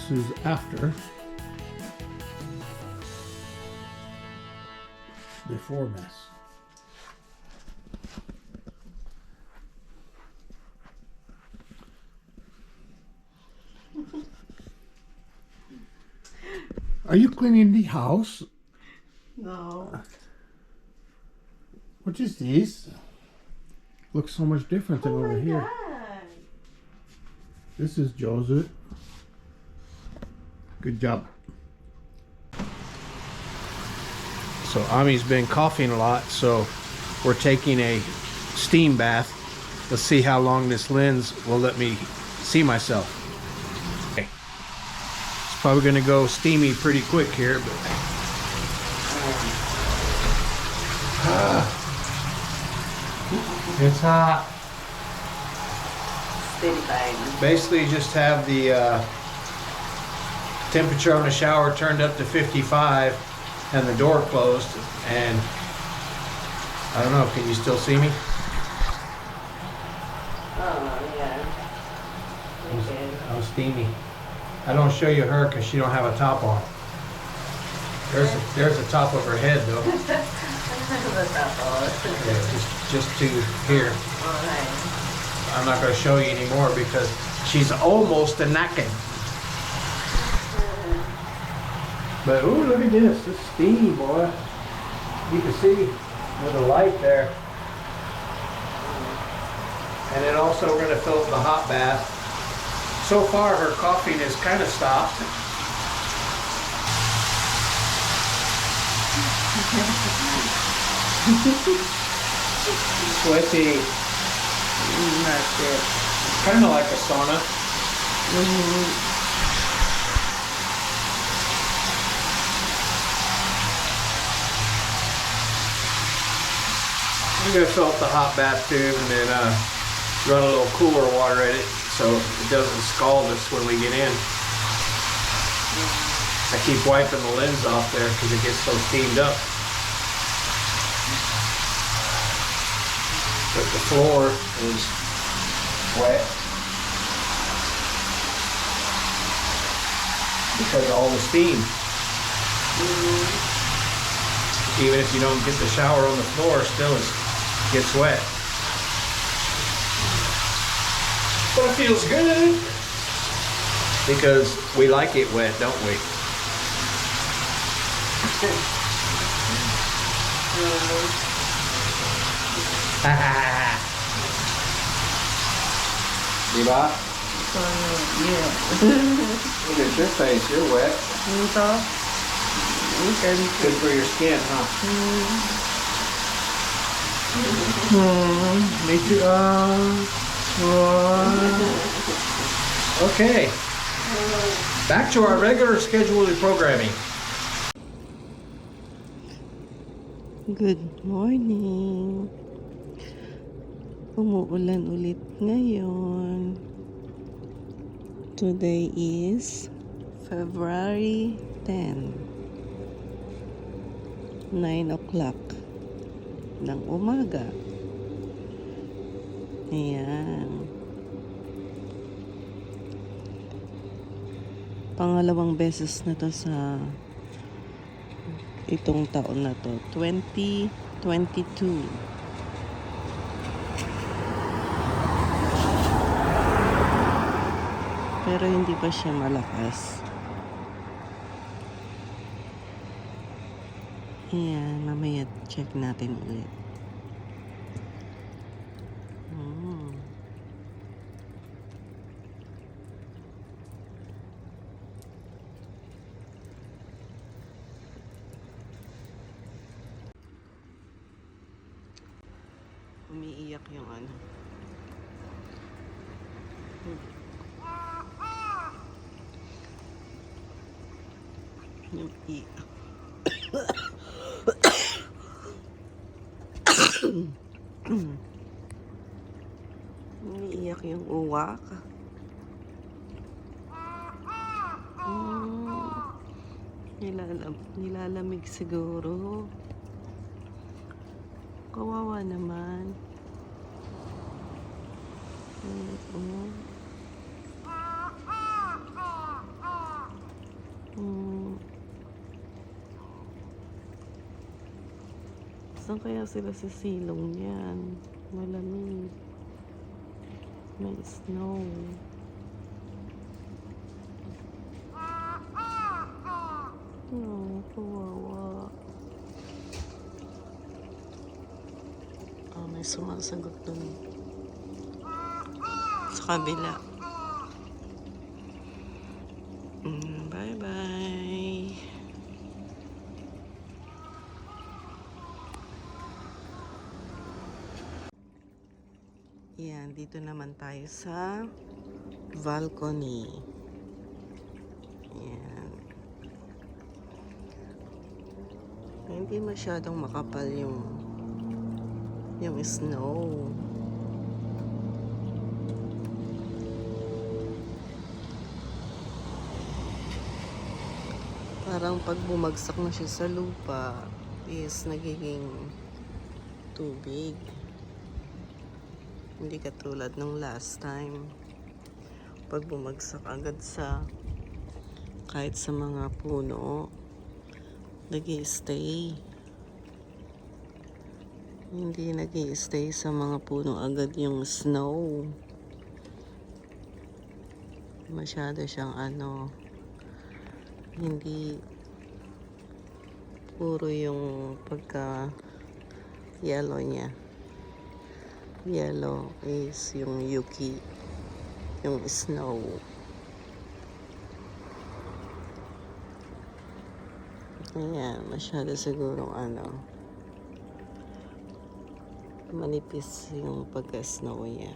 This is after. Before mess. Are you cleaning the house? No. What is this? Looks so much different than over here. God. This is Joseph. Good job. So Ami's been coughing a lot, so we're taking a steam bath. Let's see how long this lens will let me see myself. Okay. It's probably gonna go steamy pretty quick here, but it's hot. Steady bang. Basically just have the temperature on the shower turned up to 55 and the door closed, and I don't know, can you still see me? Oh, yeah. Okay. How steamy. I don't show you her because she don't have a top on. There's the top of her head though. What's up, all? Yeah, just to here. Alright. I'm not going to show you anymore because she's almost a naked. But ooh, look at this. This is steamy, boy. You can see with the light there. And then also we're going to fill up the hot bath. So far her coughing has kind of stopped. Sweaty. That's it. Kind of like a sauna. We're going to fill up the hot bath tube and then run a little cooler water in it so it doesn't scald us when we get in. I keep wiping the lens off there because it gets so steamed up. But the floor is wet because of all the steam. Even if you don't get the shower on the floor, still it gets wet. But it feels good because we like it wet, don't we? Diba? Yeah. Look at your face, you're wet. Good for your skin, huh? Me too. Okay. Back to our regular scheduled programming. Good morning. Umuulan ulit ngayon. Today is February 10. 9 o'clock ng umaga. Ayan. Pangalawang beses na to sa itong taon na to, 2022. Pero hindi pa siya malakas. Ayan, mamaya check natin ulit. Umiiyak yung ano. Yung iyak. Umiiyak yung uwak. Nilalamig siguro. Kawawa naman. Saan kaya sila sa silong yan? Malamig. May snow. Oh, kawawa. May sumasagot dun. Sa kabila. Bye-bye. Yan, dito naman tayo sa balcony. Yan. Hindi masyadong makapal yung snow. Parang pag bumagsak na siya sa lupa is nagiging tubig. Hindi katulad nung last time. Pag bumagsak agad sa kahit sa mga puno, nag-i-stay. Hindi nag-i-stay sa mga puno agad yung snow. Masyado siyang hindi puro yung pagka yellow niya. Yellow is yung yuki, yung snow. Ayan, masyado sigurong manipis yung pagka-snow niya.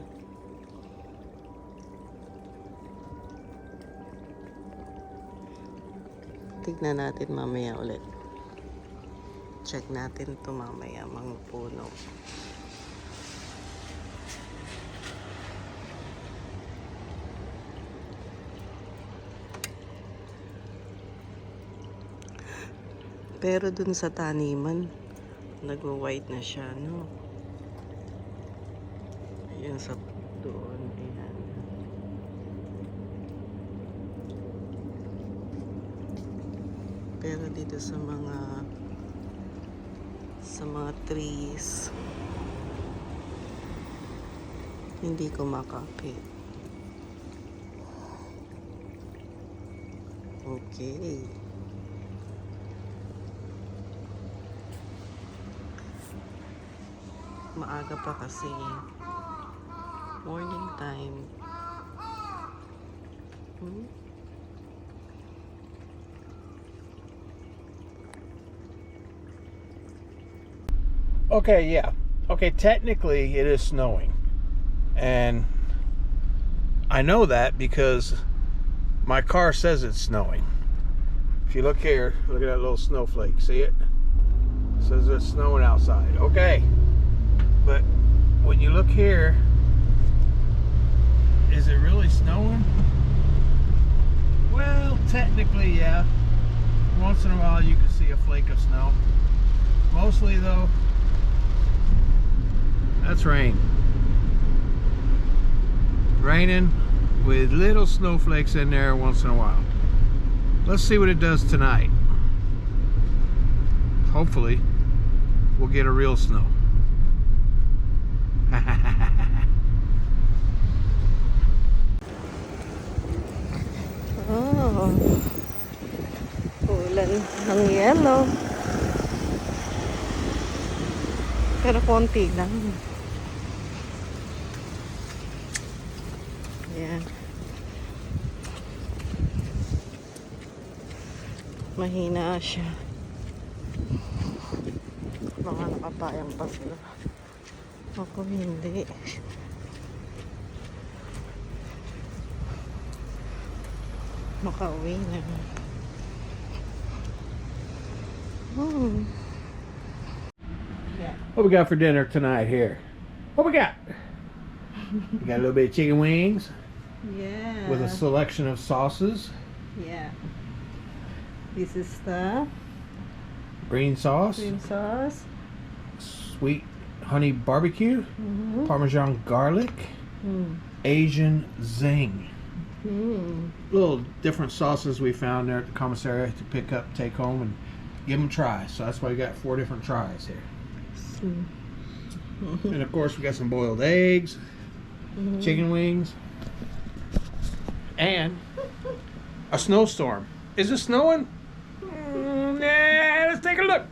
Tignan natin mamaya ulit. Check natin ito mamaya, mga puno. Pero dun sa taniman, nagwa-white na siya, no? Ayan sa doon, ayan. Pero dito sa mga trees, hindi ko makapit. Okay. Maaga pa kasi. Morning time. Okay, yeah. Okay, technically it is snowing. And I know that because my car says it's snowing. If you look here, look at that little snowflake. See it? It says it's snowing outside. Okay. But when you look here, is it really snowing? Well, technically, yeah. Once in a while you can see a flake of snow. Mostly though, that's rain. Raining with little snowflakes in there once in a while. Let's see what it does tonight. Hopefully, we'll get a real snow. Oh, ulan ng yellow. Pero konti lang. Ayan. Mahina siya. Baka nakapayang pa sila. Ako hindi. Makauwi na. What we got for dinner tonight here? What we got? We got a little bit of chicken wings. Yeah. With a selection of sauces. Yeah. This is the Green sauce. cream sauce. Sweet honey barbecue. Parmesan garlic. Asian zing. Little different sauces we found there at the commissary to pick up, take home, and give them a try. So that's why we got 4 different tries here. And of course, we got some boiled eggs, chicken wings, and a snowstorm. Is it snowing? Nah, let's take a look.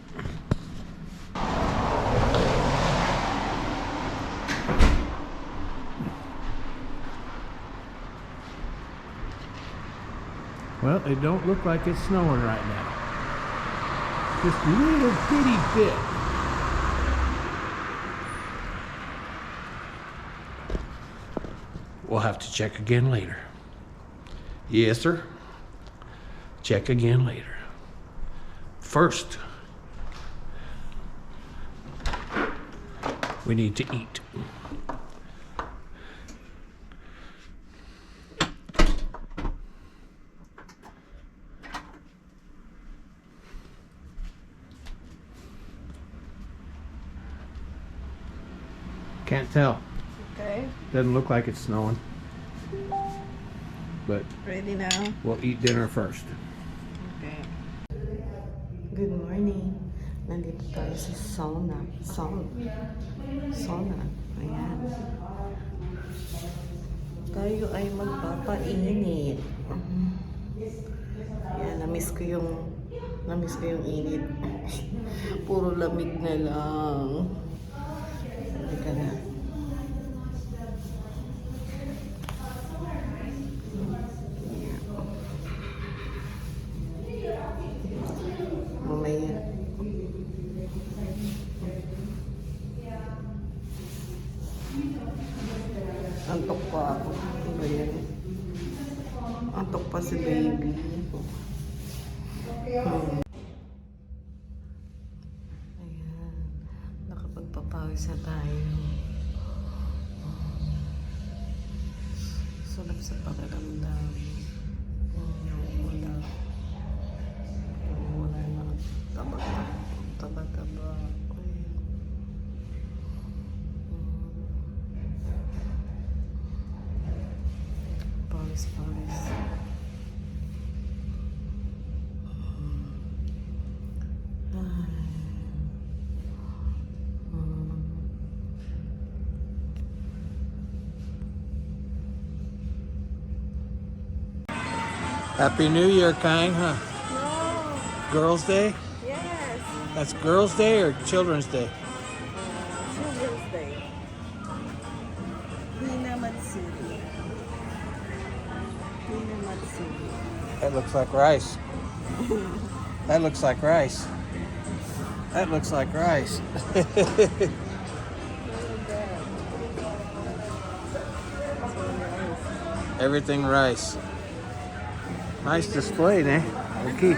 Well, it don't look like it's snowing right now. Just a little bitty bit. We'll have to check again later. Yes, sir. Check again later. First, we need to eat. Can't tell. Okay. Doesn't look like it's snowing. But Ready now? we'll eat dinner first. Okay. Good morning. Nandito tayo sa sauna. Sauna. Ayan. Tayo ay magpapainit. Ayan, namiss ko yung init. Puro lamig na lang. Teka na. Mamaya. Antok pa ako. Ano ba yan? Antok pa si baby. Ayan. Nakapagpapawis na tayo. Sarap sa pakiramdam. Wala na taba-taba. Pawis. Happy New Year, Kang, huh? No. Girls' Day? Yes. That's Girls' Day or Children's Day? Children's Day. Hina Matsuri. That looks like rice. That looks like rice. That looks like rice. Everything rice. Nice display, eh? Okay.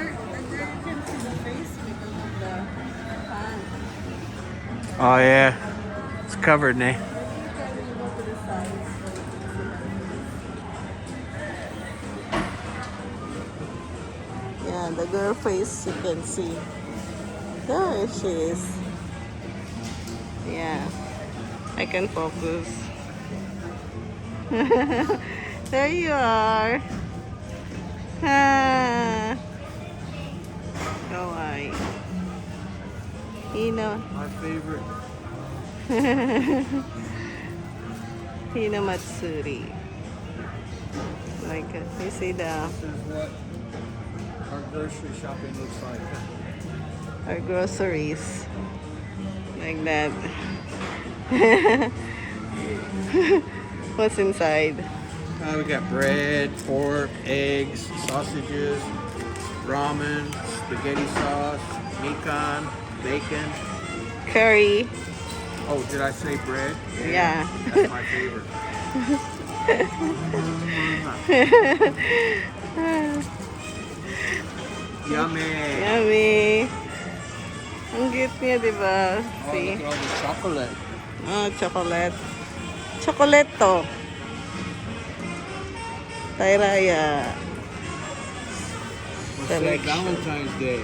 Oh yeah, it's covered, eh? Yeah, the girl face you can see. There she is. Yeah, I can focus. There you are. Ah. Kawaii. Hina. My favorite. Hina Matsuri. Like, you see the This is what our grocery shopping looks like. our groceries. Like that. What's inside? We got bread, pork, eggs, sausages, ramen, spaghetti sauce, mikan, bacon. Curry. Oh, did I say bread? Yeah. That's my favorite. Yummy. Yummy. Ang cute niya, di ba? Oh, See? look at all the chocolate. Oh, chocolate. Chocolate to. Tayraya. We'll say Selection. Valentine's Day.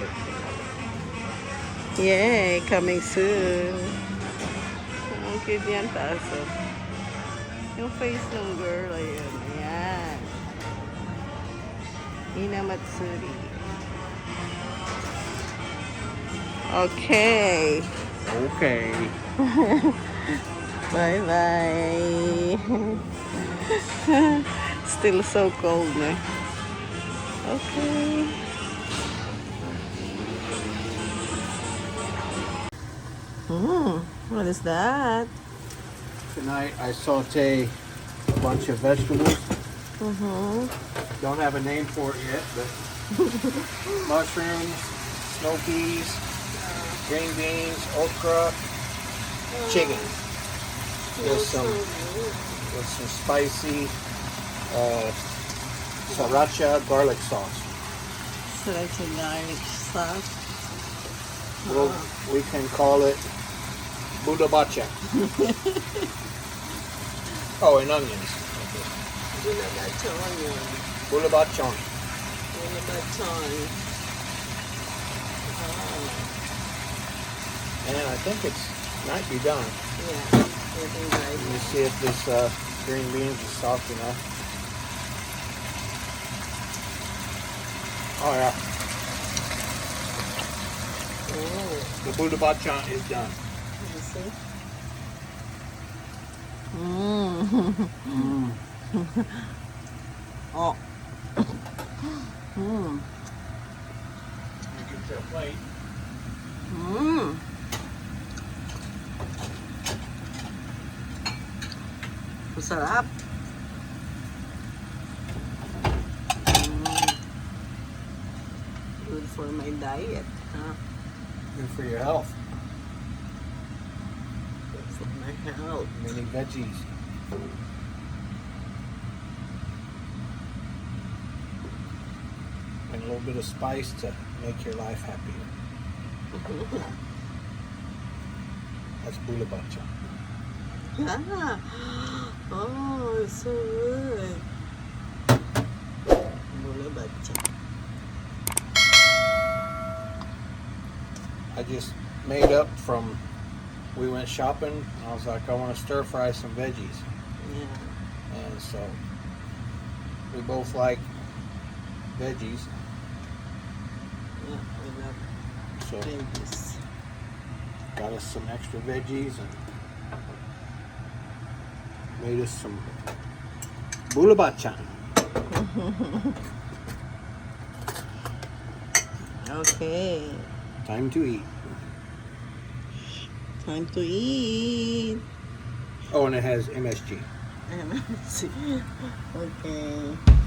Yay, coming soon. Ang cute niyan, taso. Yung face ng girl, ayun. Ayan. Hina Matsuri. Okay. Okay. Bye bye. Still so cold, no? Okay. What is that? Tonight I saute a bunch of vegetables. Don't have a name for it yet, but mushrooms, snow peas, green beans, okra, chicken. With some spicy sriracha garlic sauce. Sriracha garlic sauce. Well, we can call it budabacha. Oh, and onions. Bulabachon. And I think it's might be done. Yeah, getting Let right. me see if this green beans is soft enough. Oh yeah, Oh, the budabacha is done. you see? Oh. Get your plate. Masarap. Good for my diet. Huh? Good for your health. Good for my health. Many veggies. And a little bit of spice to make your life happier. That's budabacha. Ah. Oh, it's so good. Bulabacha. I just made up from, we went shopping, and I was like, I want to stir fry some veggies. Yeah. And so, we both like veggies, Yeah, I love so veggies. got us some extra veggies and made us some budabacha. Okay. Time to eat. Time to eat. Oh, and it has MSG. And let's see. Okay.